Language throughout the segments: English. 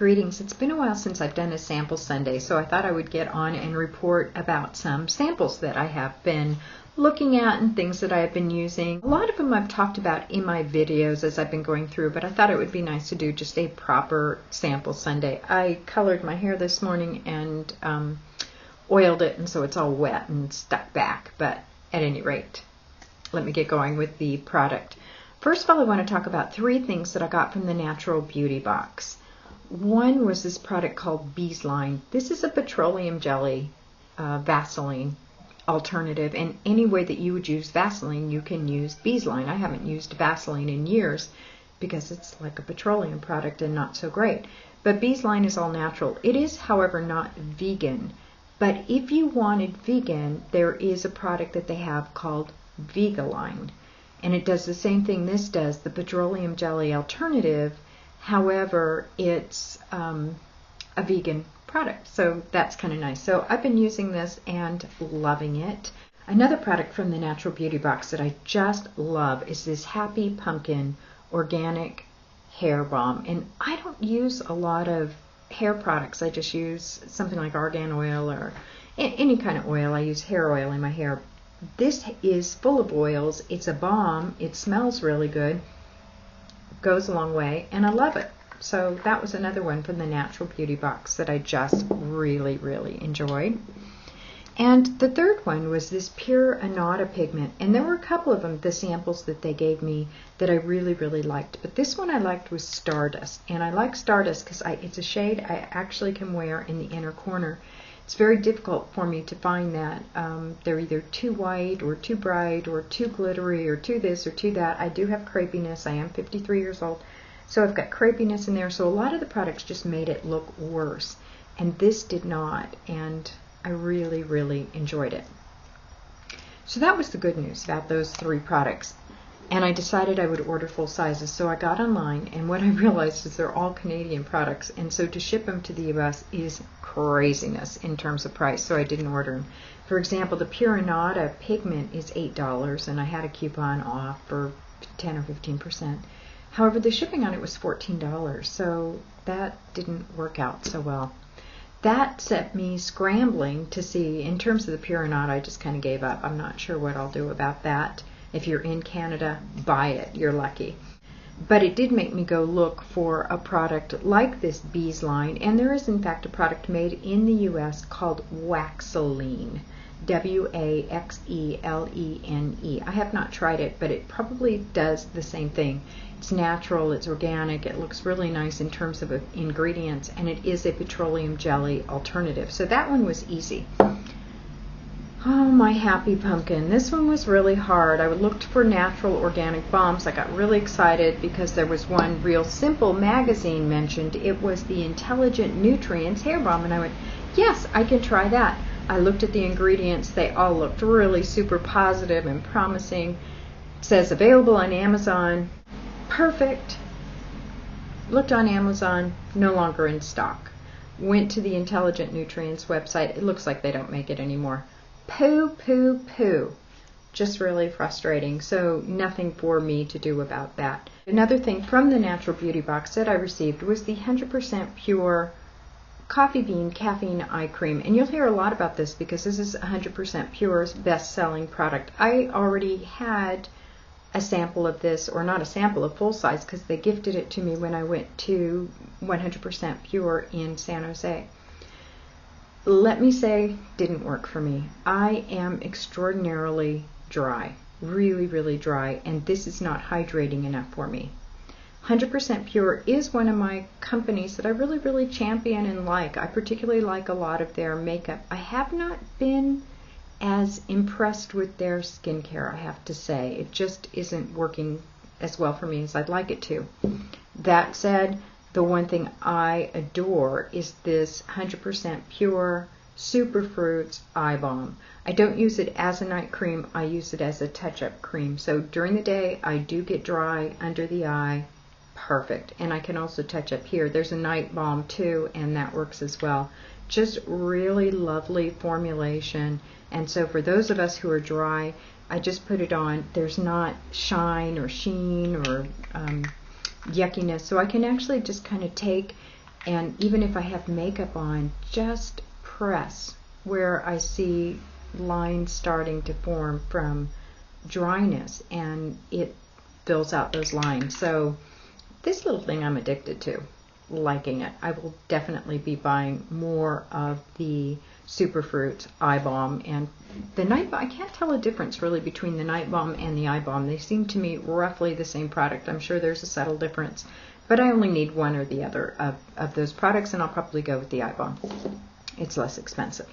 Greetings. It's been a while since I've done a sample Sunday, so I thought I would get on and report about some samples that I have been looking at and things that I have been using. A lot of them I've talked about in my videos as I've been going through, but I thought it would be nice to do just a proper sample Sunday. I colored my hair this morning and oiled it, and so it's all wet and stuck back, but at any rate, let me get going with the product. First of all, I want to talk about 3 things that I got from the Natural Beauty Box. One was this product called Beez-line. This is a petroleum jelly Vaseline alternative, and any way that you would use Vaseline, you can use Beez-line. I haven't used Vaseline in years because it's like a petroleum product and not so great. But Beez-line is all natural. It is, however, not vegan. But if you wanted vegan, there is a product that they have called Beez-line. And it does the same thing this does, the petroleum jelly alternative. However, it's a vegan product, so that's kind of nice. So I've been using this and loving it. Another product from the Natural Beauty Box that I just love is this Happy Pumpkin Organic Hair Balm. And I don't use a lot of hair products. I just use something like argan oil or any kind of oil. I use hair oil in my hair. This is full of oils. It's a balm. It smells really good. Goes a long way, and I love it. So that was another one from the Natural Beauty Box that I just really, really enjoyed. And the third one was this Pure Anada pigment, and there were a couple of them, the samples that they gave me, that I really, really liked. But this one I liked was Stardust, and I like Stardust because it's a shade I actually can wear in the inner corner. It's very difficult for me to find that. They're either too white or too bright or too glittery or too this or too that. I do have crepiness. I am 53 years old, so I've got crepiness in there. So a lot of the products just made it look worse, and this did not, and I really, really enjoyed it. So that was the good news about those 3 products. And I decided I would order full sizes, so I got online, and what I realized is they're all Canadian products, and so to ship them to the US is craziness in terms of price, so I didn't order them. For example, the Pure Anada pigment is $8, and I had a coupon off for 10 or 15%. However, the shipping on it was $14, so that didn't work out so well. That set me scrambling to see, in terms of the Pure Anada, I just kind of gave up. I'm not sure what I'll do about that. If you're in Canada, buy it. You're lucky. But it did make me go look for a product like this Beez-line, and there is in fact a product made in the US called Waxeline, W-A-X-E-L-E-N-E. I have not tried it, but it probably does the same thing. It's natural, it's organic, it looks really nice in terms of ingredients, and it is a petroleum jelly alternative. So that one was easy. Oh, my Happy Pumpkin. This one was really hard. I looked for natural organic balms. I got really excited because there was one Real Simple magazine mentioned. It was the Intelligent Nutrients Hair Balm, and I went, yes, I can try that. I looked at the ingredients. They all looked really super positive and promising. It says available on Amazon. Perfect. Looked on Amazon, no longer in stock. Went to the Intelligent Nutrients website. It looks like they don't make it anymore. Poo, poo, poo. Just really frustrating. So nothing for me to do about that. Another thing from the Natural Beauty Box that I received was the 100% pure coffee bean caffeine eye cream. And you'll hear a lot about this because this is 100% pure's best-selling product. I already had a sample of this, or not a sample, a full size, because they gifted it to me when I went to 100% pure in San Jose. Let me say, didn't work for me. I am extraordinarily dry, really, really dry, and this is not hydrating enough for me. 100% Pure is one of my companies that I really, really champion and like. I particularly like a lot of their makeup. I have not been as impressed with their skincare, I have to say. It just isn't working as well for me as I'd like it to. That said, the one thing I adore is this 100% Pure Superfruits Eye Balm. I don't use it as a night cream. I use it as a touch-up cream. So during the day, I do get dry under the eye. Perfect. And I can also touch up here. There's a night balm too, and that works as well. Just really lovely formulation. And so for those of us who are dry, I just put it on. There's not shine or sheen or yuckiness, so I can actually just kind of take And even if I have makeup on, just press where I see lines starting to form from dryness, and it fills out those lines. So this little thing I'm addicted to, liking it. I will definitely be buying more of the Superfruit Eye Balm and the Night Balm. I can't tell a difference really between the Night Balm and the Eye Balm. They seem to me roughly the same product. I'm sure there's a subtle difference, but I only need one or the other of those products, and I'll probably go with the Eye Balm. It's less expensive.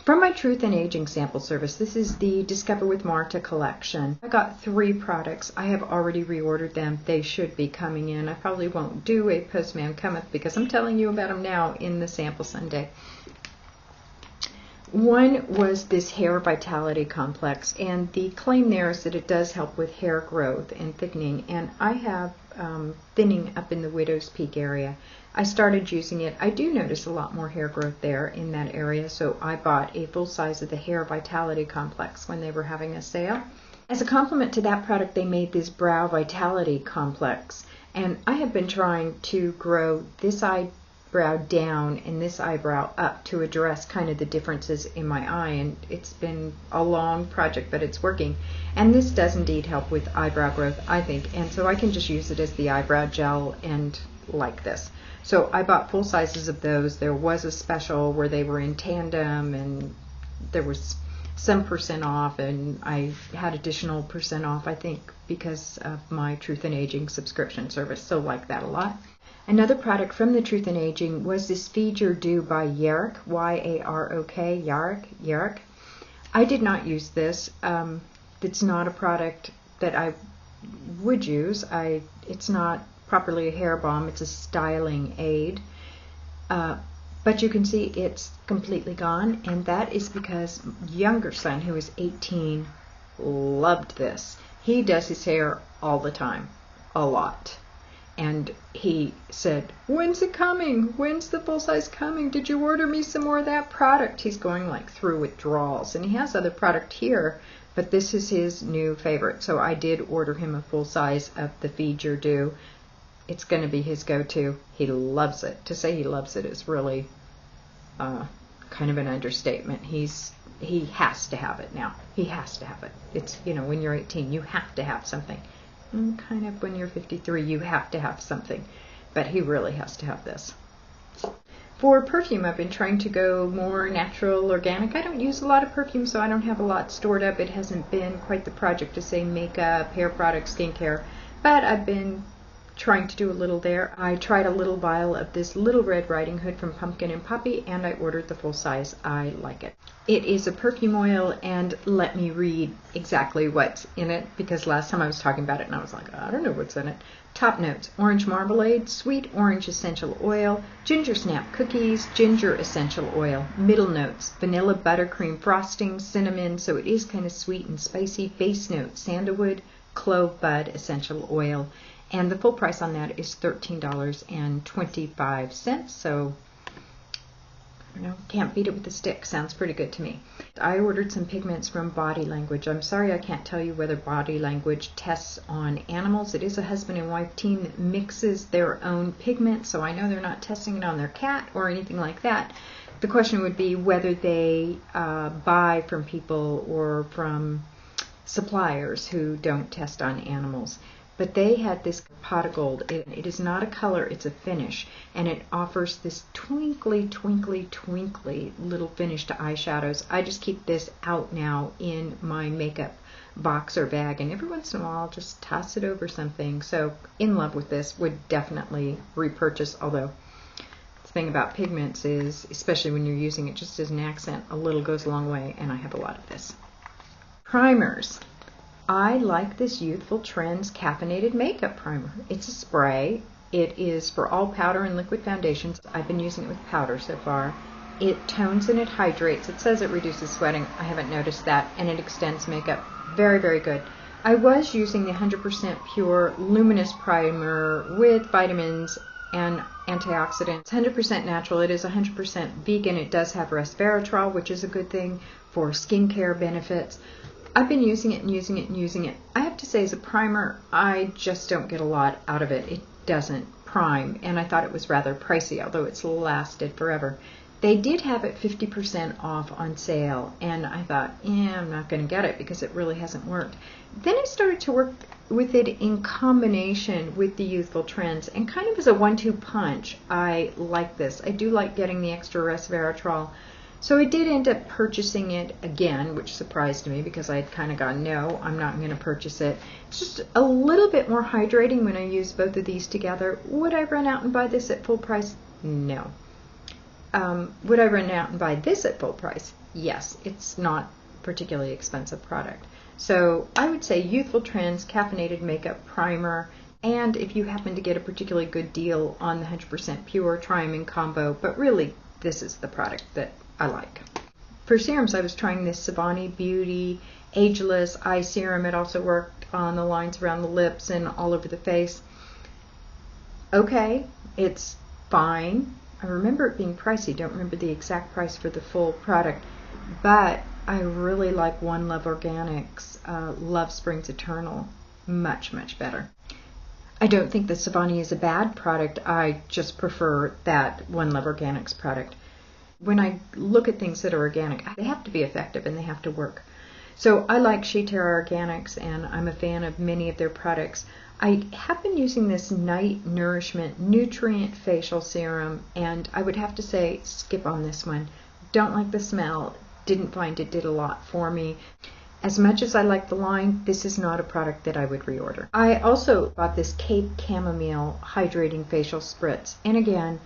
From my Truth in Aging sample service, this is the Discover with Marta collection. I got 3 products. I have already reordered them. They should be coming in. I probably won't do a Postman Cometh because I'm telling you about them now in the sample Sunday. One was this Hair Vitality Complex, and the claim there is that it does help with hair growth and thickening, and I have thinning up in the widow's peak area. I started using it. I do notice a lot more hair growth there in that area, so I bought a full size of the Hair Vitality Complex when they were having a sale. As a compliment to that product, they made this Brow Vitality Complex, and I have been trying to grow this eyebrow down and this eyebrow up to address kind of the differences in my eye, and it's been a long project, but it's working. And this does indeed help with eyebrow growth, I think, and so I can just use it as the eyebrow gel and like this. So I bought full sizes of those. There was a special where they were in tandem, and there was some % off, and I had additional % off, I think, because of my Truth in Aging subscription service, so like that a lot. Another product from the Truth in Aging was this Feed Your Do by Yarok, Y-A-R-O-K, Yarok. I did not use this. It's not a product that I would use. It's not properly a hair balm. It's a styling aid. But you can see it's completely gone, and that is because younger son, who is 18, loved this. He does his hair all the time, a lot. And he said, "When's it coming? When's the full size coming? Did you order me some more of that product?" He's going like through withdrawals, and he has other product here, but this is his new favorite. So I did order him a full size of the Feed Your Do. It's going to be his go-to. He loves it. To say he loves it is really kind of an understatement. He has to have it now. He has to have it. It's, when you're 18, you have to have something. And kind of when you're 53, you have to have something. But he really has to have this. For perfume, I've been trying to go more natural, organic. I don't use a lot of perfume, so I don't have a lot stored up. It hasn't been quite the project to say makeup, hair products, skincare. But I've been trying to do a little there. I tried a little vial of this Little Red Riding Hood from Pumpkin and Poppy, and I ordered the full size. I like it. It is a perfume oil, and let me read exactly what's in it, because last time I was talking about it and I was like, I don't know what's in it. Top notes: orange marmalade, sweet orange essential oil, ginger snap cookies, ginger essential oil. Middle notes: vanilla buttercream frosting, cinnamon, so it is kind of sweet and spicy. Base notes: sandalwood, clove bud essential oil. And the full price on that is $13.25. So, I don't know, can't beat it with a stick. Sounds pretty good to me. I ordered some pigments from Body Language. I'm sorry I can't tell you whether Body Language tests on animals. It is a husband and wife team that mixes their own pigment, so I know they're not testing it on their cat or anything like that. The question would be whether they buy from people or from suppliers who don't test on animals. But they had this pot of gold. It is not a color, it's a finish. And it offers this twinkly, twinkly, twinkly little finish to eyeshadows. I just keep this out now in my makeup box or bag. And every once in a while, I'll just toss it over something. So, in love with this. Would definitely repurchase. Although, the thing about pigments is, especially when you're using it just as an accent, a little goes a long way. And I have a lot of this. Primers. I like this Youthful Trends Caffeinated Makeup Primer. It's a spray. It is for all powder and liquid foundations. I've been using it with powder so far. It tones and it hydrates. It says it reduces sweating. I haven't noticed that. And it extends makeup. Very, very good. I was using the 100% Pure Luminous Primer with vitamins and antioxidants. It's 100% natural. It is 100% vegan. It does have resveratrol, which is a good thing for skincare benefits. I've been using it and using it and using it. I have to say, as a primer, I just don't get a lot out of it. It doesn't prime, and I thought it was rather pricey, although it's lasted forever. They did have it 50% off on sale, and I thought, I'm not going to get it because it really hasn't worked. Then I started to work with it in combination with the Youthful Trends, and kind of as a 1-2 punch, I like this. I do like getting the extra resveratrol. So I did end up purchasing it again, which surprised me because I had kind of gone, no, I'm not going to purchase it. It's just a little bit more hydrating when I use both of these together. Would I run out and buy this at full price? No. Would I run out and buy this at full price? Yes. It's not a particularly expensive product. So I would say Youthful Trends Caffeinated Makeup Primer, and if you happen to get a particularly good deal on the 100% Pure, try them in combo, but really this is the product that I like. For serums, I was trying this Savani Beauty Ageless Eye Serum. It also worked on the lines around the lips and all over the face. Okay, it's fine. I remember it being pricey. Don't remember the exact price for the full product, but I really like One Love Organics Love Springs Eternal much, much better. I don't think the Savani is a bad product. I just prefer that One Love Organics product. When I look at things that are organic, they have to be effective and they have to work. So I like Shea Terra Organics, and I'm a fan of many of their products. I have been using this Night Nourishment Nutrient Facial Serum, and I would have to say skip on this one. Don't like the smell. Didn't find it did a lot for me. As much as I like the line, this is not a product that I would reorder. I also bought this Cape Chamomile Hydrating Facial Spritz, and again,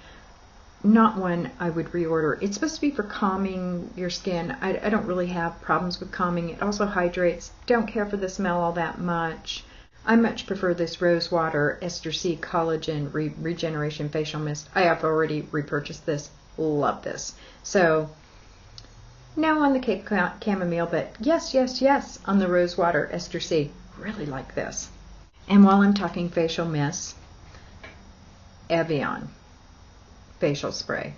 not one I would reorder. It's supposed to be for calming your skin. I don't really have problems with calming. It also hydrates. Don't care for the smell all that much. I much prefer this Rose Water Ester C Collagen Regeneration Facial Mist. I have already repurchased this. Love this. So, no on the Cape Chamomile, but yes, yes, yes on the Rose Water Ester C. Really like this. And while I'm talking facial mists, Evian facial spray,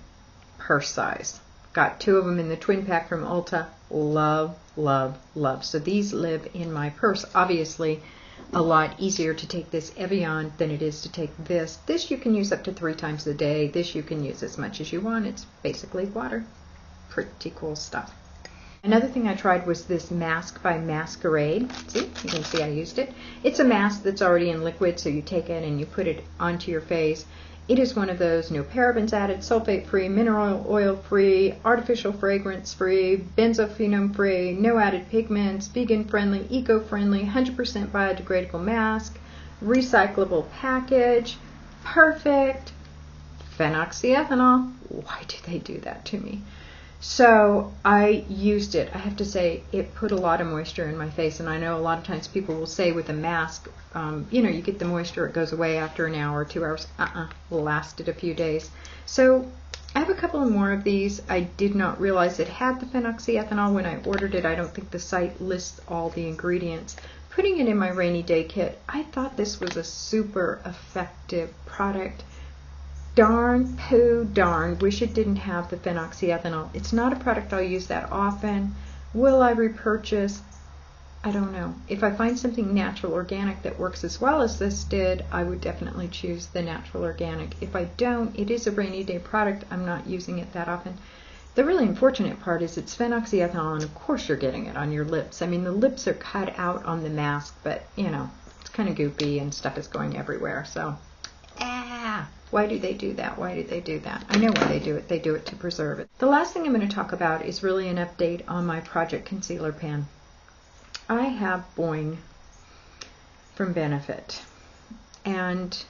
purse size. Got 2 of them in the twin pack from Ulta. Love, love, love. So these live in my purse. Obviously, a lot easier to take this Evian than it is to take this. This you can use up to 3 times a day. This you can use as much as you want. It's basically water. Pretty cool stuff. Another thing I tried was this mask by Masquerade. See, you can see I used it. It's a mask that's already in liquid, so you take it and you put it onto your face. It is one of those no parabens added, sulfate-free, mineral oil-free, artificial fragrance-free, benzophenone-free, no added pigments, vegan-friendly, eco-friendly, 100% biodegradable mask, recyclable package, perfect, phenoxyethanol. Why do they do that to me? So I used it. I have to say it put a lot of moisture in my face, and I know a lot of times people will say with a mask, you get the moisture, it goes away after an hour or 2 hours. Lasted a few days. So I have a couple more of these. I did not realize it had the phenoxyethanol when I ordered it. I don't think the site lists all the ingredients. Putting it in my rainy day kit, I thought this was a super effective product. Darn, poo, darn, wish it didn't have the phenoxyethanol. It's not a product I'll use that often. Will I repurchase? I don't know. If I find something natural organic that works as well as this did, I would definitely choose the natural organic. If I don't, it is a rainy day product. I'm not using it that often. The really unfortunate part is it's phenoxyethanol, and of course you're getting it on your lips. I mean, the lips are cut out on the mask, but, it's kind of goopy and stuff is going everywhere, so... Why do they do that? Why do they do that? I know why they do it. They do it to preserve it. The last thing I'm going to talk about is really an update on my Project Concealer Pan. I have Boi-ing from Benefit. And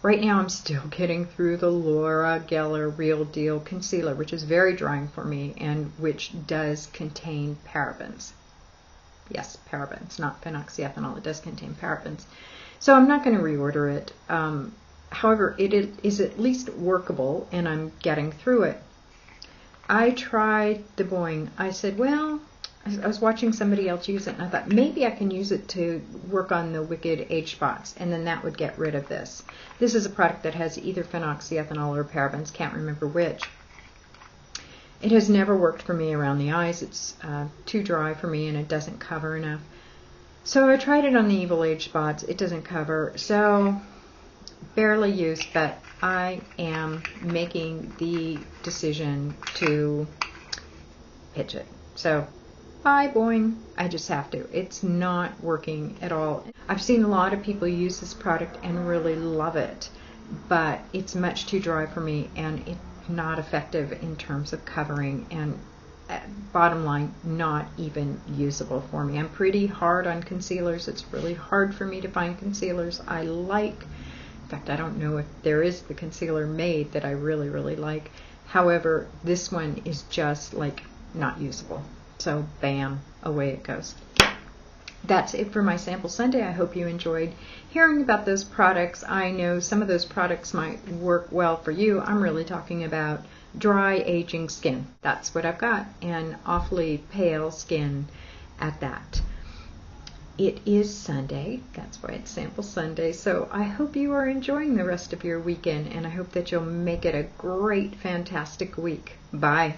right now I'm still getting through the Laura Geller Real Deal Concealer, which is very drying for me and which does contain parabens. Yes, parabens, not phenoxyethanol. It does contain parabens. So I'm not going to reorder it. However, it is at least workable, and I'm getting through it. I tried the Boi-ing. I said, well, I was watching somebody else use it, and I thought maybe I can use it to work on the wicked age spots, and then that would get rid of this. This is a product that has either phenoxyethanol or parabens, can't remember which. It has never worked for me around the eyes. It's too dry for me, and it doesn't cover enough. So I tried it on the evil age spots. It doesn't cover. So barely used, but I am making the decision to pitch it. So bye, Boi-ing. I just have to. It's not working at all. I've seen a lot of people use this product and really love it, but it's much too dry for me, and it's not effective in terms of covering, and bottom line, not even usable for me. I'm pretty hard on concealers. It's really hard for me to find concealers I like. In fact, I don't know if there is the concealer made that I really, really like. However, this one is just like not usable. So bam, away it goes. That's it for my sample Sunday. I hope you enjoyed hearing about those products. I know some of those products might work well for you. I'm really talking about dry, aging skin. That's what I've got, and awfully pale skin at that. It is Sunday. That's why it's Sample Sunday. So I hope you are enjoying the rest of your weekend, and I hope that you'll make it a great, fantastic week. Bye.